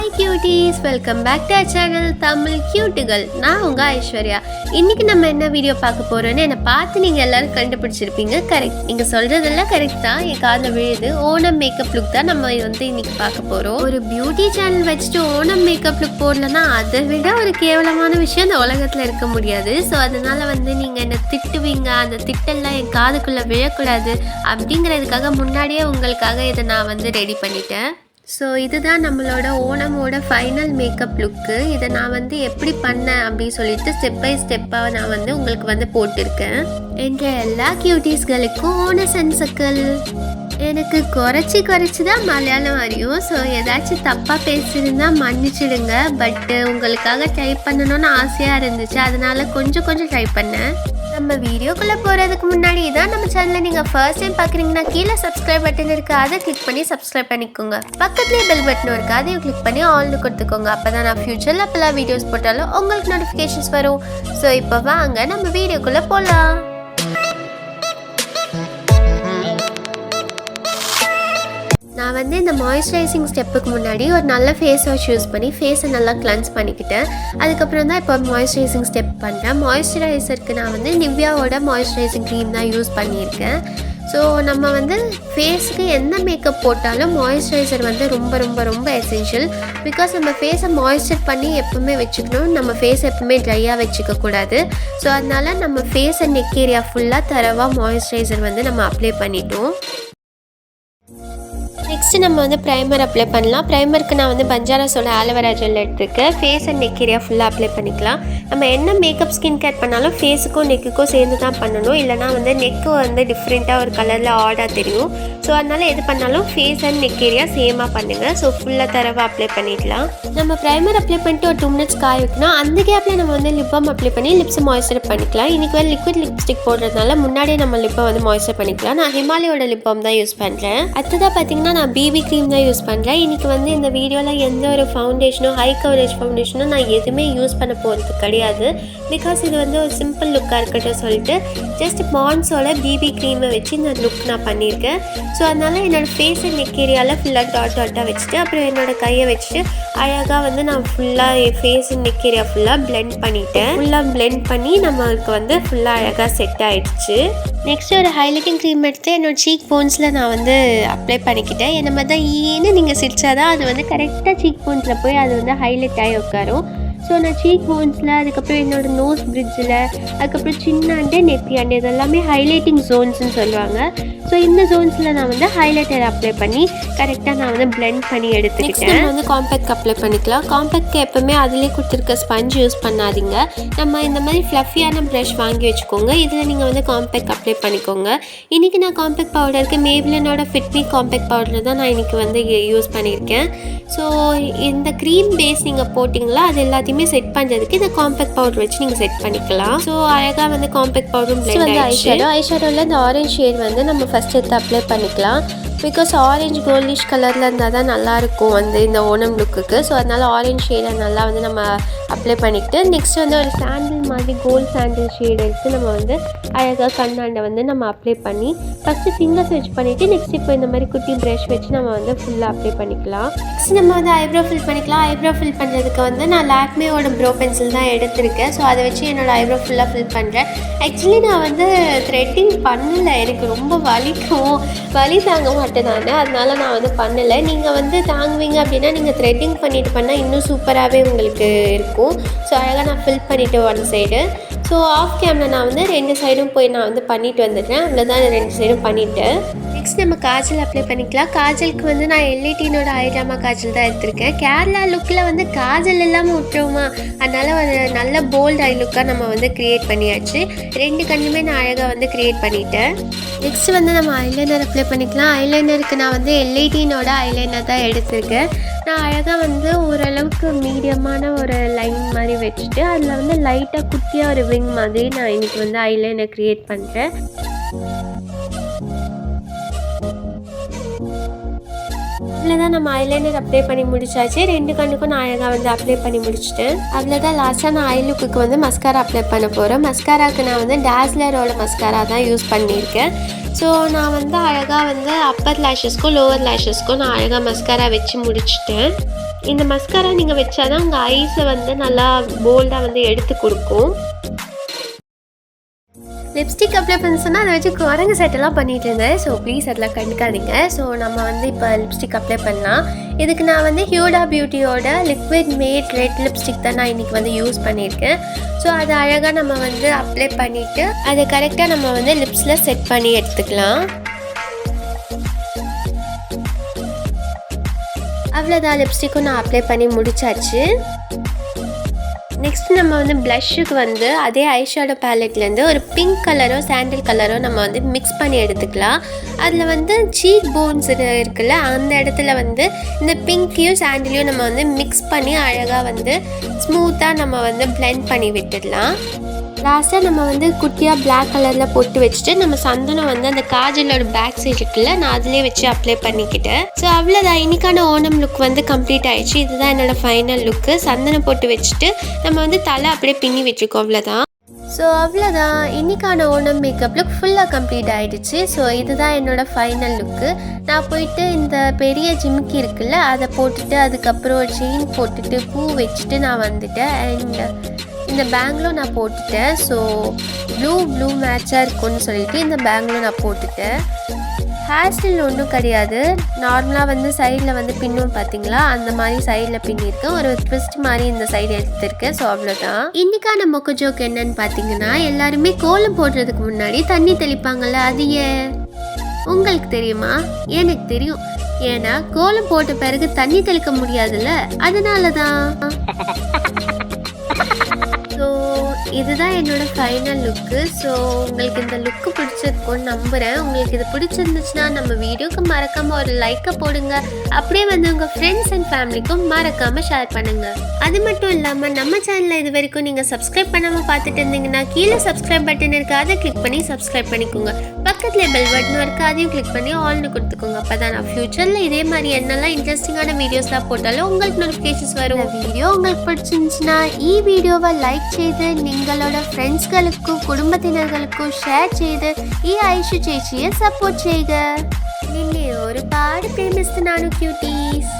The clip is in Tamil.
Hi cuties, welcome back to our channel Tamil Cute Girl. நான் unga Aishwarya. இன்னைக்கு நம்ம என்ன வீடியோ பார்க்க போறோம்னு என்ன பார்த்து நீங்க எல்லாரும் கண்டுபிடிச்சிருப்பீங்க. கரெக்ட். நீங்க சொல்றதெல்லாம் கரெக்ட் தான். என் காதுல விழுது. ஓணம் மேக்கப் லுக் தான் நம்ம இன்னைக்கு பார்க்க போறோம். ஒரு பியூட்டி சேனல் வச்சுட்டு ஓணம் மேக்கப் லுக் போடலன்னா அதை விட ஒரு கேவலமான விஷயம் இந்த உலகத்துல இருக்க முடியாது. ஸோ அதனால நீங்க என்ன திட்டுவீங்க, அந்த திட்டெல்லாம் என் காதுக்குள்ள விழக்கூடாது அப்படிங்கிறதுக்காக முன்னாடியே உங்களுக்காக இதை நான் ரெடி பண்ணிட்டேன். ஸோ இதுதான் நம்மளோட ஓணமோட ஃபைனல் மேக்கப் லுக்கு. இதை நான் எப்படி பண்ணேன் அப்படின்னு சொல்லிட்டு ஸ்டெப் பை ஸ்டெப்பாக நான் உங்களுக்கு போட்டிருக்கேன். என்ற எல்லா கியூட்டீஸ்களுக்கும் ஓண சென்சக்கள். எனக்கு குறைச்சி தான் மலையாளம் அறியும். ஸோ ஏதாச்சும் தப்பாக பேசியிருந்தா மன்னிச்சிடுங்க. பட்டு உங்களுக்காக ட்ரை பண்ணணும்னு ஆசையாக இருந்துச்சு, அதனால கொஞ்சம் ட்ரை பண்ணேன். நம்ம வீடியோக்குள்ளே போகிறதுக்கு முன்னாடி தான் நம்ம சேனலை நீங்கள் ஃபர்ஸ்ட் டைம் பார்க்குறீங்கன்னா கீழே சப்ஸ்கிரைப் பட்டன் இருக்குது, அதை கிளிக் பண்ணி சப்ஸ்கிரைப் பண்ணிக்கோங்க. பக்கத்துலேயே பெல் பட்டன் இருக்குது, அதையும் கிளிக் பண்ணி ஆல்னு கொடுத்துக்கோங்க. அப்போ தான் நான் ஃப்யூச்சரில் அப்போல்லாம் வீடியோஸ் போட்டாலும் உங்களுக்கு நோட்டிஃபிகேஷன்ஸ் வரும். ஸோ இப்போ வாங்க நம்ம வீடியோக்குள்ளே போகலாம். நான் இந்த மாய்ஸ்சரைசிங் ஸ்டெப்புக்கு முன்னாடி ஒரு நல்ல ஃபேஸ் வாஷ் யூஸ் பண்ணி ஃபேஸை நல்லா கிளென்ஸ் பண்ணிக்கிட்டேன். அதுக்கப்புறம் தான் இப்போ மாய்ஸ்சரைசிங் ஸ்டெப் பண்ணுறேன். மாய்ஸ்சரைசருக்கு நான் நிவ்யாவோட மாய்ஸ்சரைசிங் க்ரீம் தான் யூஸ் பண்ணியிருக்கேன். ஸோ நம்ம ஃபேஸுக்கு எந்த மேக்கப் போட்டாலும் மாய்ஸ்சரைசர் ரொம்ப எசென்ஷியல். பிகாஸ் நம்ம ஃபேஸை மாய்ஸ்சர் பண்ணி எப்பவுமே வச்சுக்கணும். நம்ம ஃபேஸ் எப்பவுமே ட்ரையாக வச்சுக்கக்கூடாது. ஸோ அதனால் நம்ம ஃபேஸ் அண்ட் நெக் ஏரியா ஃபுல்லாக தரவாக மாய்ஸ்சரைசர் நம்ம அப்ளை பண்ணிட்டோம். நெக்ஸ்ட்டு நம்ம ப்ரைமர் அப்ளை பண்ணலாம். ப்ரைமருக்கு நான் பஞ்சாராஸோட ஆலோவேரா ஜெல் எடுத்துருக்கேன். ஃபேஸ் அண்ட் நெக் ஏரியா ஃபுல்லாக அப்ளை பண்ணிக்கலாம். நம்ம என்ன மேக்கப் ஸ்கின் கேர் பண்ணாலும் ஃபேஸுக்கும் நெக்குக்கும் சேர்ந்து தான் பண்ணணும். இல்லைனா நெக்கு டிஃப்ரெண்ட்டாக ஒரு கலரில் ஆடாக தெரியும். ஸோ அதனால் எது பண்ணாலும் ஃபேஸ் அண்ட் நெக் ஏரியா சேமாக பண்ணுங்கள். ஸோ ஃபுல்லாக தரவாக அப்ளை பண்ணிடலாம். நம்ம ப்ரைமர் அப்ளை பண்ணிட்டு ஒரு 2 minutes காய வைக்கணும். அந்த கேப்பில் நம்ம லிப் பாம் அப்ளை பண்ணி லிப்ஸை மாய்ஸ்சர் பண்ணிக்கலாம். இன்றைக்கி லிக்விட் லிப்ஸ்டிக் போடுறதுனால முன்னாடியே நம்ம லிப்பை மாய்ஸ்சர் பண்ணிக்கலாம். நான் ஹிமாலயோட லிப் பாம் தான் யூஸ் பண்ணுறேன். அடுத்ததாக பார்த்தீங்கன்னா நான் பிபி க்ரீம் தான் யூஸ் பண்ணுறேன். இன்றைக்கி இந்த வீடியோவில் எந்த ஒரு ஃபவுண்டேஷனோ ஹை கவரேஜ் ஃபவுண்டேஷனோ நான் எதுவுமே யூஸ் பண்ண போகிறது கிடையாது. பிகாஸ் இது ஒரு சிம்பிள் லுக்காக இருக்கட்டும் சொல்லிட்டு ஜஸ்ட் பான்ஸோட பிபி க்ரீமை வச்சு இந்த லுக் நான் பண்ணியிருக்கேன். ஸோ அதனால் என்னோடய ஃபேஸ் அண்ட் நெக் ஏரியாவில் ஃபுல்லாக டாட்டாக வச்சுட்டு அப்புறம் என்னோடய கையை வச்சுட்டு அழகாக நான் ஃபுல்லாக என் ஃபேஸ் அண்ட் நெக் ஏரியா ஃபுல்லாக பிளெண்ட் பண்ணிட்டேன். ஃபுல்லாக பிளெண்ட் பண்ணி நம்மளுக்கு ஃபுல்லாக அழகாக செட் ஆகிடுச்சு. நெக்ஸ்ட் ஒரு ஹைலைட்டிங் க்ரீம் எடுத்து என்னோடய சீக் போன்ஸில் நான் அப்ளை பண்ணிக்கிட்டேன். என்ன மாதிரி தான் ஈன்னு நீங்கள் சிரிச்சாதான் அது கரெக்டாக சீக் போன்ஸில் போய் அது ஹைலைட் ஆகி உட்காரும். ஸோ நான் சீக் போன்ஸில், அதுக்கப்புறம் என்னோடய நோஸ் பிரிட்ஜில், அதுக்கப்புறம் சின்னாண்டு நெத்தியாண்டு, இதெல்லாமே ஹைலைட்டிங் ஜோன்ஸ்னு சொல்லுவாங்க. ஸோ இந்த ஜோன்ஸில் நான் ஹைலைட்டர் அப்ளை பண்ணி கரெக்டாக நான் பிளெண்ட் பண்ணி எடுத்துக்கிட்டேன். நம்ம காம்பேக்ட் அப்ளை பண்ணிக்கலாம். காம்பேக்ட்க்கு எப்போவுமே அதிலே கொடுத்துருக்க ஸ்பஞ்ச் யூஸ் பண்ணாதீங்க. நம்ம இந்த மாதிரி ஃப்ளஃபியான ப்ரஷ் வாங்கி வச்சுக்கோங்க. இதில் நீங்கள் காம்பேக்ட் அப்ளை பண்ணிக்கோங்க. இன்றைக்கி நான் காம்பேக்ட் பவுடருக்கு மேபிளினோட ஃபிட்மி காம்பேக்ட் பவுடர் தான் நான் இன்றைக்கி யூஸ் பண்ணியிருக்கேன். ஸோ இந்த க்ரீம் பேஸ் நீங்கள் போட்டிங்களா அது எல்லாத்தையுமே செட் பண்ணுறதுக்கு இந்த காம்பேக்ட் பவுடர் வச்சு நீங்கள் செட் பண்ணிக்கலாம். ஸோ அழகாக காம்பேக்ட் பவுடரும் பிளெண்ட் ஆயிடுச்சு. ஐஷேடோவில் இந்த ஆரஞ்ச் ஷேட் நம்ம ஃபஸ்ட் எடுத்து அப்ளை பண்ணிக்கலாம். பிகாஸ் ஆரஞ்ச் கோல்டிஷ் கலரில் இருந்தால் தான் நல்லாயிருக்கும் இந்த ஓணம் லுக்குக்கு. ஸோ அதனால் ஆரஞ்ச் ஷேடை நல்லா நம்ம அப்ளை பண்ணிக்கிட்டு நெக்ஸ்ட் ஒரு சாண்டில் மாதிரி கோல்ட் சாண்டில் ஷேட் எடுத்து நம்ம அழகாக கண்ணாண்டை நம்ம அப்ளை பண்ணி ஃபஸ்ட்டு ஃபிங்கர்ஸ் வச்சு பண்ணிவிட்டு நெக்ஸ்ட் இப்போ இந்த மாதிரி குட்டி ப்ரஷ் வச்சு நம்ம ஃபுல்லாக அப்ளை பண்ணிக்கலாம். நெக்ஸ்ட் நம்ம ஐப்ரோ ஃபில் பண்ணிக்கலாம். ஐப்ரோ ஃபில் பண்ணுறதுக்கு நான் லாக்மேயோட ப்ரோ பென்சில் தான் எடுத்திருக்கேன். ஸோ அதை வச்சு என்னோடய ஐப்ரோ ஃபுல்லாக ஃபில் பண்ணுறேன். ஆக்சுவலி நான் த்ரெட்டிங் பண்ணலை. எனக்கு ரொம்ப வலி தாங்க மாட்டேன் நான், அதனால நான் பண்ணலை. நீங்கள் தாங்குவீங்க அப்படின்னா நீங்கள் த்ரெட்டிங் பண்ணிட்டு பண்ணால் இன்னும் சூப்பராகவே உங்களுக்கு இருக்கும். ஸோ அழகாக நான் ஃபில் பண்ணிவிட்டு ஒன் சைடு. ஸோ ஆஃப் கேமில் நான் 2 சைடும் போய் நான் பண்ணிட்டு வந்துட்டேன். அவ்வளோதான், 2 சைடும் பண்ணிவிட்டேன். நெக்ஸ்ட் நம்ம காஜல் அப்ளை பண்ணிக்கலாம். காஜலுக்கு நான் எல்ஐடினோட ஐட்ராமா காஜல் தான் எடுத்திருக்கேன். கேரளா லுக்கில் காஜல் இல்லாமல் விட்டுருவோமா, அதனால் ஒரு நல்ல போல்ட் ஐ லுக்காக நம்ம க்ரியேட் பண்ணியாச்சு. 2 கண்ணுமே நான் அழகாக க்ரியேட் பண்ணிட்டேன். நெக்ஸ்ட் நம்ம ஐலைனர் அப்ளை பண்ணிக்கலாம். ஐலைனருக்கு நான் எல்ஐடினோட ஐலைனர் தான் எடுத்திருக்கேன். நான் அழகாக ஓரளவுக்கு மீடியமான ஒரு லைன் மாதிரி வச்சுட்டு அதில் லைட்டாக குட்டியாக ஒரு விங் மாதிரி நான் இன்றைக்கி ஐலைனர் க்ரியேட் பண்ணுறேன். அவ்வளோதான், நம்ம ஐலைனர் அப்ளை பண்ணி முடிச்சாச்சு. 2 கண்ணுக்கும் நான் அழகாக அப்ளை பண்ணி முடிச்சிட்டேன். அவ்வளோதான், லாஸ்ட்டாக நான் ஐ லுக்குக்கு மஸ்காரா அப்ளை பண்ண போகிறேன். மஸ்காராவுக்கு நான் டாஸ்லரோட மஸ்காரா தான் யூஸ் பண்ணியிருக்கேன். ஸோ நான் அழகாக அப்பர் லேஷஸ்க்கும் லோவர் லேஷஸ்க்கும் நான் அழகாக மஸ்காரா வச்சு முடிச்சிட்டேன். இந்த மஸ்காரா நீங்கள் வச்சாதான் உங்கள் ஐஸை வந்து நல்லா போல்டாக வந்து எடுத்து கொடுக்கும். லிப்ஸ்டிக் அப்ளை பண்ண சொன்னால் அதை வச்சு குரங்கு செட்டெல்லாம் பண்ணிகிட்டு இருந்தேன். ஸோ ப்ளீஸ் அதெல்லாம் கண்டுக்காதீங்க. ஸோ நம்ம வந்து இப்போ லிப்ஸ்டிக் அப்ளை பண்ணலாம். இதுக்கு நான் வந்து ஹியூடா பியூட்டியோட லிக்விட் மேட் ரெட் லிப்ஸ்டிக் தான் நான் இன்றைக்கி வந்து யூஸ் பண்ணியிருக்கேன். ஸோ அதை அழகாக நம்ம வந்து அப்ளை பண்ணிவிட்டு அதை கரெக்டாக நம்ம வந்து லிப்ஸில் செட் பண்ணி எடுத்துக்கலாம். அவ்வளோதான், லிப்ஸ்டிக்கும் நான் அப்ளை பண்ணி முடிச்சாச்சு. நெக்ஸ்ட் நம்ம வந்து ப்ளஷ்ஷுக்கு வந்து அதே ஐஷேடோ பேலட்லேருந்து ஒரு பிங்க் கலரோ சாண்டில் கலரோ நம்ம வந்து மிக்ஸ் பண்ணி எடுத்துக்கலாம். அதில் வந்து சீக் போன்ஸ் இருக்குல்ல, அந்த இடத்துல வந்து இந்த பிங்க்கையும் சாண்டிலையும் நம்ம வந்து மிக்ஸ் பண்ணி அழகாக வந்து ஸ்மூத்தாக நம்ம வந்து பிளெண்ட் பண்ணி விட்டுடலாம். லாஸ்ட்டாக நம்ம வந்து குட்டியாக பிளாக் கலரில் போட்டு வச்சுட்டு நம்ம சந்தனம் வந்து அந்த காஜலோட பேக் சைடு இருக்குல்ல, நான் அதிலே வச்சு அப்ளை பண்ணிக்கிட்டேன். ஸோ அவ்வளோதான், இன்றைக்கான ஓணம் லுக் வந்து கம்ப்ளீட் ஆகிடுச்சு. இதுதான் என்னோடய ஃபைனல் லுக்கு. சந்தனம் போட்டு வச்சுட்டு நம்ம வந்து தலை அப்படியே பின்னி விட்டுருக்கோம். அவ்வளோதான். ஸோ அவ்வளோதான், இன்றைக்கான ஓணம் மேக்கப் லுக் ஃபுல்லாக கம்ப்ளீட் ஆகிடுச்சு. ஸோ இதுதான் என்னோடய ஃபைனல் லுக்கு. நான் போயிட்டு இந்த பெரிய ஜிமிக்கி இருக்குல்ல, அதை போட்டுட்டு அதுக்கப்புறம் ஒரு செயின் போட்டுட்டு பூ வச்சுட்டு நான் வந்துட்டேன். அண்ட் இந்த பேங்கிலும் நான் போட்டுட்டேன். ஸோ ப்ளூ மேட்சாக இருக்கும்னு சொல்லிட்டு இந்த பேங்கிலும் நான் போட்டுட்டேன். ஹேர் ஸ்டைல் ஒன்றும் கிடையாது, நார்மலாக வந்து சைடில் வந்து பின்னும் பார்த்தீங்களா, அந்த மாதிரி சைடில் பின்னிருக்கேன். ஒரு ட்விஸ்ட் மாதிரி இந்த சைடு எடுத்துருக்கேன். ஸோ அவ்வளோதான். இன்றைக்கான மொக்க ஜோக் என்னன்னு பார்த்தீங்கன்னா, எல்லாருமே கோலம் போடுறதுக்கு முன்னாடி தண்ணி தெளிப்பாங்கள்ல, அது ஏன் உங்களுக்கு தெரியுமா? எனக்கு தெரியும். ஏன்னா கோலம் போட்ட பிறகு தண்ணி தெளிக்க முடியாதுல்ல, அதனால தான். ஸோ இதுதான் என்னோடய ஃபைனல் லுக்கு. ஸோ உங்களுக்கு இந்த லுக்கு பிடிச்சிருக்கும்னு நம்புகிறேன். உங்களுக்கு இது பிடிச்சிருந்துச்சுன்னா நம்ம வீடியோக்கு மறக்காமல் ஒரு லைக்கை போடுங்க. அப்படியே வந்து உங்கள் ஃப்ரெண்ட்ஸ் அண்ட் ஃபேமிலிக்கும் மறக்காமல் ஷேர் பண்ணுங்கள். அது மட்டும் இல்லாமல் நம்ம சேனலில் இது வரைக்கும் நீங்கள் சப்ஸ்கிரைப் பண்ணாமல் பார்த்துட்டு இருந்தீங்கன்னா கீழே சப்ஸ்கிரைப் பட்டன் இருக்குது, அதை கிளிக் பண்ணி சப்ஸ்கிரைப் பண்ணிக்கோங்க. பக்கத்தில் பெல் பட்டன் இருக்குது, அதையும் கிளிக் பண்ணி ஆல்னு கொடுத்துக்கோங்க. அப்போ தான் நான் ஃப்யூச்சரில் இதே மாதிரி என்னெல்லாம் இன்ட்ரெஸ்டிங்கான வீடியோஸ்லாம் போட்டாலும் உங்களுக்கு நோட்டிஃபிகேஷன்ஸ் வரும். வீடியோ உங்களுக்கு பிடிச்சிருந்துச்சுன்னா வீடியோவை லைக் செய்து നിങ്ങളുടെ ഫ്രണ്ട്സുകൾക്കും കുടുംബത്തിനർക്കും ഷെയർ ചെയ്ത് ഈ ഐഷു ചേച്ചിയെ സപ്പോർട്ട് ചെയ്യുക. നിന്നെ ഒരുപാട് പ്രേമിస్తున్నాను ക്യൂട്ടീസ്.